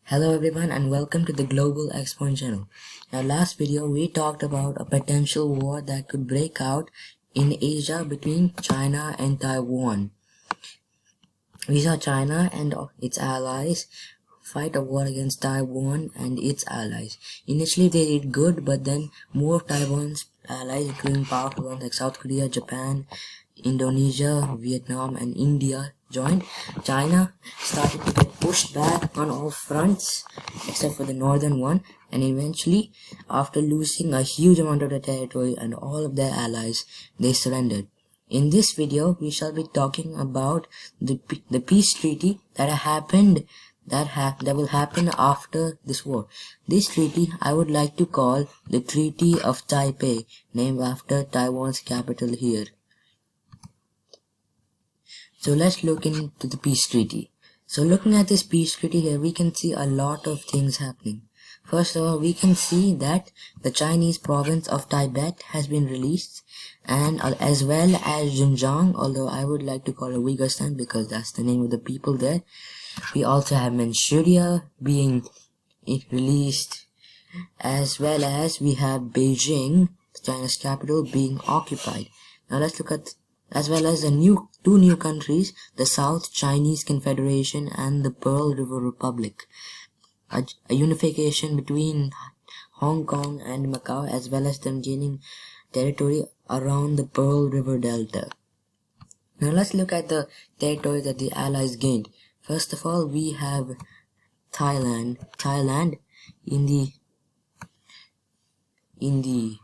Hello everyone and welcome to the Global Exponent channel. Now last video we talked about a potential war that could break out in Asia between China and Taiwan. We saw China and its allies fight a war against Taiwan and its allies. Initially they did good, but then more of Taiwan's allies, including powerful ones like South Korea, Japan, Indonesia, Vietnam and India joined. China started to get pushed back on all fronts except for the northern one, and eventually, after losing a huge amount of their territory and all of their allies, they surrendered. In this video, we shall be talking about the peace treaty that will happen after this war. This treaty I would like to call the Treaty of Taipei, named after Taiwan's capital here. So let's look into the peace treaty. So looking at this peace treaty here, we can see a lot of things happening. First of all, we can see that the Chinese province of Tibet has been released, and as well as Xinjiang, although I would like to call it Uyghur because that's the name of the people there. We also have Manchuria being released, as well as we have Beijing, China's capital, being occupied. Now let's look at as well as two new countries, the South Chinese Confederation and the Pearl River Republic. A unification between Hong Kong and Macau, as well as them gaining territory around the Pearl River Delta. Now let's look at the territory that the Allies gained. First of all, we have Thailand in the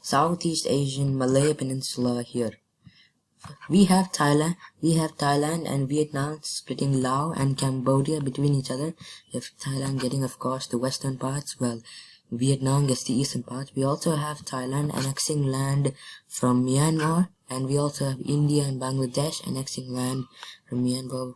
Southeast Asian Malay Peninsula here. We have Thailand and Vietnam splitting Laos and Cambodia between each other. We have Thailand getting, of course, the western parts, while Vietnam gets the eastern parts. We also have Thailand annexing land from Myanmar, and we also have India and Bangladesh annexing land from Myanmar.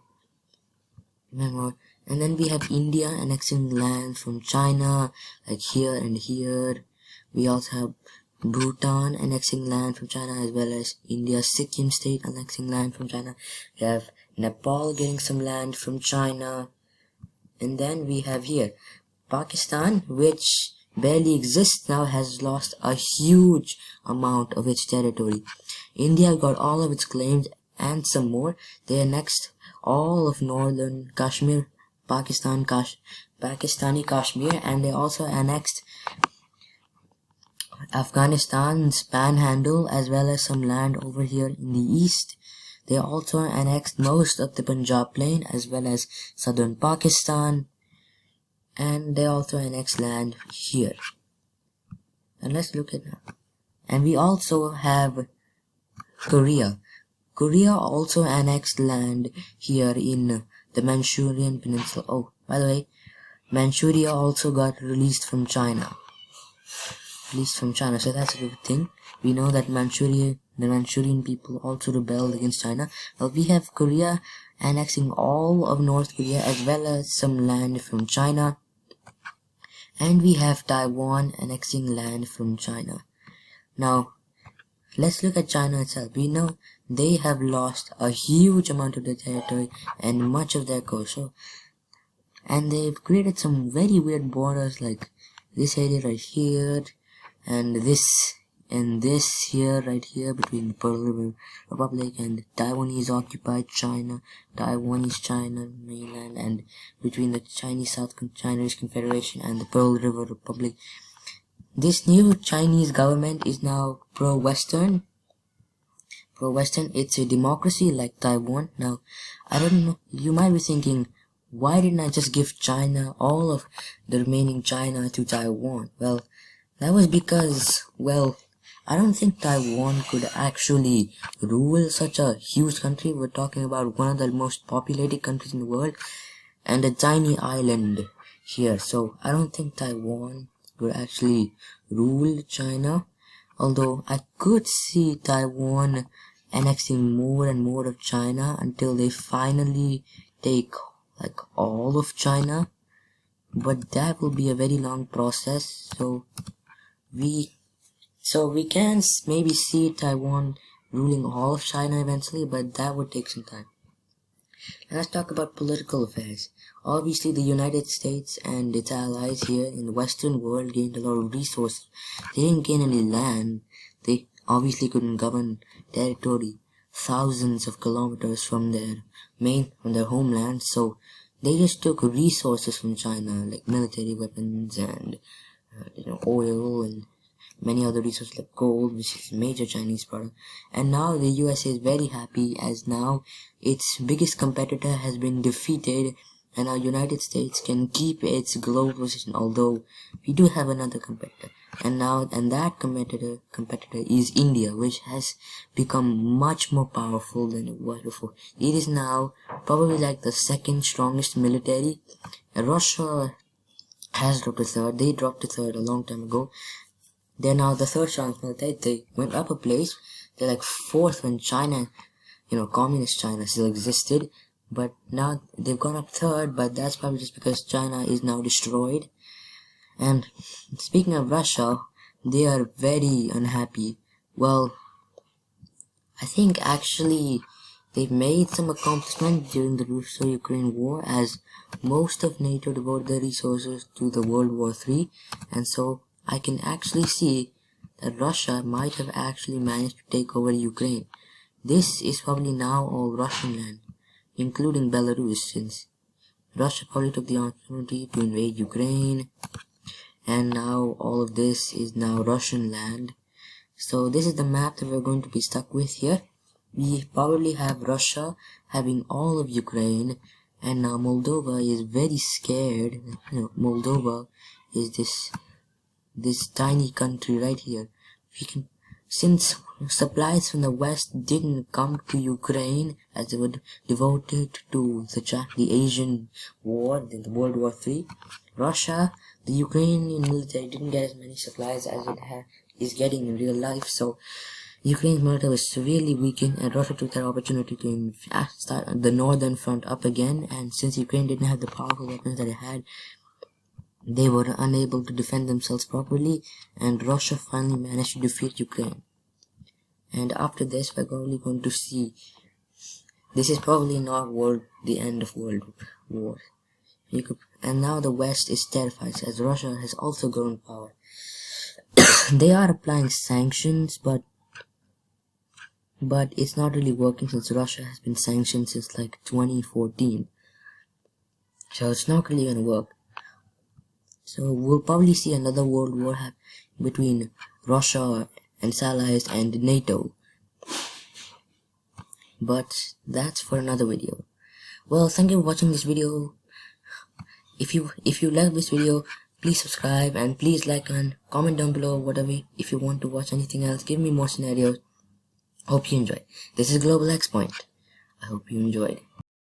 And then we have India annexing land from China, like here and here. We also have Bhutan annexing land from China, as well as India's Sikkim state annexing land from China. We have Nepal getting some land from China. And then we have here Pakistan, which barely exists now, has lost a huge amount of its territory. India got all of its claims and some more. They annexed all of northern Kashmir, Pakistani Kashmir, and they also annexed Afghanistan's panhandle, as well as some land over here in the east. They also annexed most of the Punjab plain, as well as southern Pakistan, and they also annexed land here. And let's look at now. And we also have Korea. Korea also annexed land here in the Manchurian Peninsula. Oh, by the way, Manchuria also got released from China. So that's a good thing. We know that the Manchurian people also rebelled against China. Well, we have Korea annexing all of North Korea, as well as some land from China. And we have Taiwan annexing land from China. Now, let's look at China itself. We know they have lost a huge amount of their territory and much of their coast. And they've created some very weird borders, like this area right here, and this here, right here, between the Pearl River Republic and Taiwanese occupied China, Taiwanese China mainland, and between the South Chinese Confederation and the Pearl River Republic. This new Chinese government is now pro-Western. It's a democracy like Taiwan. Now, I don't know, you might be thinking, why didn't I just give China, all of the remaining China, to Taiwan? Well, that was because, I don't think Taiwan could actually rule such a huge country. We're talking about one of the most populated countries in the world, and a tiny island here. So I don't think Taiwan would actually rule China. Although I could see Taiwan annexing more and more of China until they finally take like all of China. But that will be a very long process. So we can maybe see Taiwan ruling all of China eventually, but that would take some time. Now let's talk about political affairs. Obviously, the United States and its allies here in the Western world gained a lot of resources. They didn't gain any land. They obviously couldn't govern territory thousands of kilometers from their homeland, so they just took resources from China, like military weapons and oil and many other resources like gold, which is a major Chinese product. And now the USA is very happy, as now its biggest competitor has been defeated, and our United States can keep its global position, although we do have another competitor. And that competitor is India, which has become much more powerful than it was before. It is now probably like the second strongest military. And Russia has dropped to third. They dropped to third a long time ago. They're now the third strongest military. They went up a place. They're like fourth when China, communist China still existed. But now they've gone up third, but that's probably just because China is now destroyed. And speaking of Russia, they are very unhappy. Well, I think actually they've made some accomplishment during the Russo-Ukraine war, as most of NATO devoted their resources to the World War III, and so I can actually see that Russia might have actually managed to take over Ukraine. This is probably now all Russian land, including Belarus, since Russia probably took the opportunity to invade Ukraine, and now all of this is now Russian land. So this is the map that we're going to be stuck with here. We probably have Russia having all of Ukraine, and now Moldova is very scared. Moldova is this tiny country right here. Since supplies from the West didn't come to Ukraine, as they were devoted to the Asian war, the World War III, the Ukrainian military didn't get as many supplies as it is getting in real life, so Ukraine's military was severely weakened, and Russia took that opportunity to start the northern front up again, and since Ukraine didn't have the powerful weapons that it had, they were unable to defend themselves properly, and Russia finally managed to defeat Ukraine. And after this, we're only going to see, this is probably not the end of World War. And now the West is terrified, as Russia has also grown power. They are applying sanctions, but it's not really working, since Russia has been sanctioned since like 2014. So it's not really gonna work. So we'll probably see another world war between Russia and its allies and NATO. But that's for another video. Well, thank you for watching this video. If you like this video, please subscribe, and please like and comment down below whatever. If you want to watch anything else, give me more scenarios. Hope you enjoyed. This is Global X Point. I hope you enjoyed.